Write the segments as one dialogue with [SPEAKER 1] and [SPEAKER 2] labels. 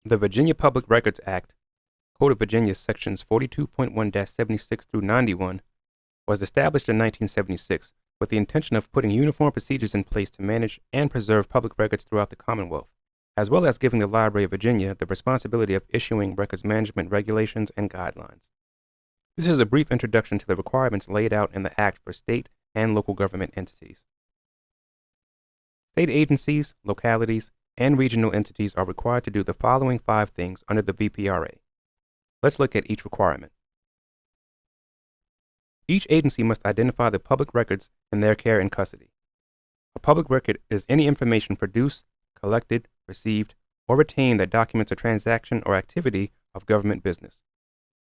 [SPEAKER 1] The Virginia Public Records Act, Code of Virginia Sections 42.1-76 through 91, was established in 1976 with the intention of putting uniform procedures in place to manage and preserve public records throughout the Commonwealth, as well as giving the Library of Virginia the responsibility of issuing records management regulations and guidelines. This is a brief introduction to the requirements laid out in the Act for state and local government entities. State agencies, localities, and regional entities are required to do the following 5 things under the VPRA. Let's look at each requirement. Each agency must identify the public records in their care and custody. A public record is any information produced, collected, received, or retained that documents a transaction or activity of government business.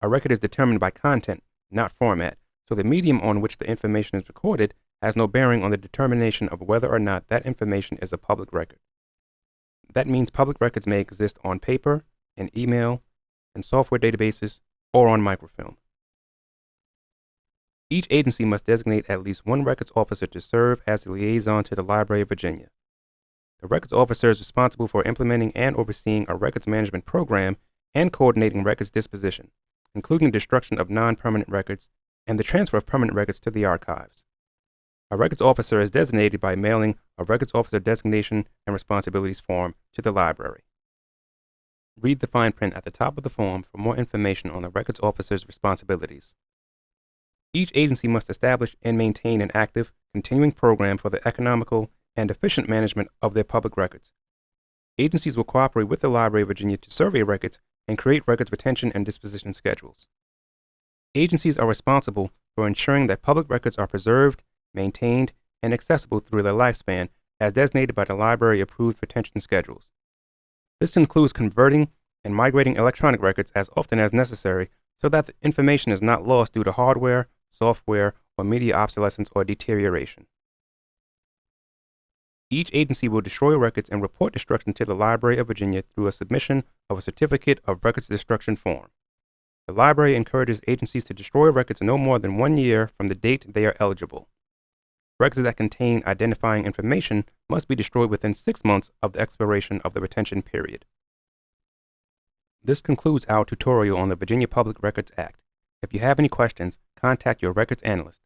[SPEAKER 1] A record is determined by content, not format, so the medium on which the information is recorded has no bearing on the determination of whether or not that information is a public record. That means public records may exist on paper, in email, in software databases, or on microfilm. Each agency must designate at least one records officer to serve as a liaison to the Library of Virginia. The records officer is responsible for implementing and overseeing a records management program and coordinating records disposition, including destruction of non-permanent records and the transfer of permanent records to the archives. A records officer is designated by mailing a records officer designation and responsibilities form to the library. Read the fine print at the top of the form for more information on the records officer's responsibilities. Each agency must establish and maintain an active, continuing program for the economical and efficient management of their public records. Agencies will cooperate with the Library of Virginia to survey records and create records retention and disposition schedules. Agencies are responsible for ensuring that public records are preserved, maintained, and accessible through their lifespan as designated by the library-approved retention schedules. This includes converting and migrating electronic records as often as necessary so that the information is not lost due to hardware, software, or media obsolescence or deterioration. Each agency will destroy records and report destruction to the Library of Virginia through a submission of a Certificate of Records Destruction form. The library encourages agencies to destroy records no more than 1 year from the date they are eligible. Records that contain identifying information must be destroyed within 6 months of the expiration of the retention period. This concludes our tutorial on the Virginia Public Records Act. If you have any questions, contact your records analyst.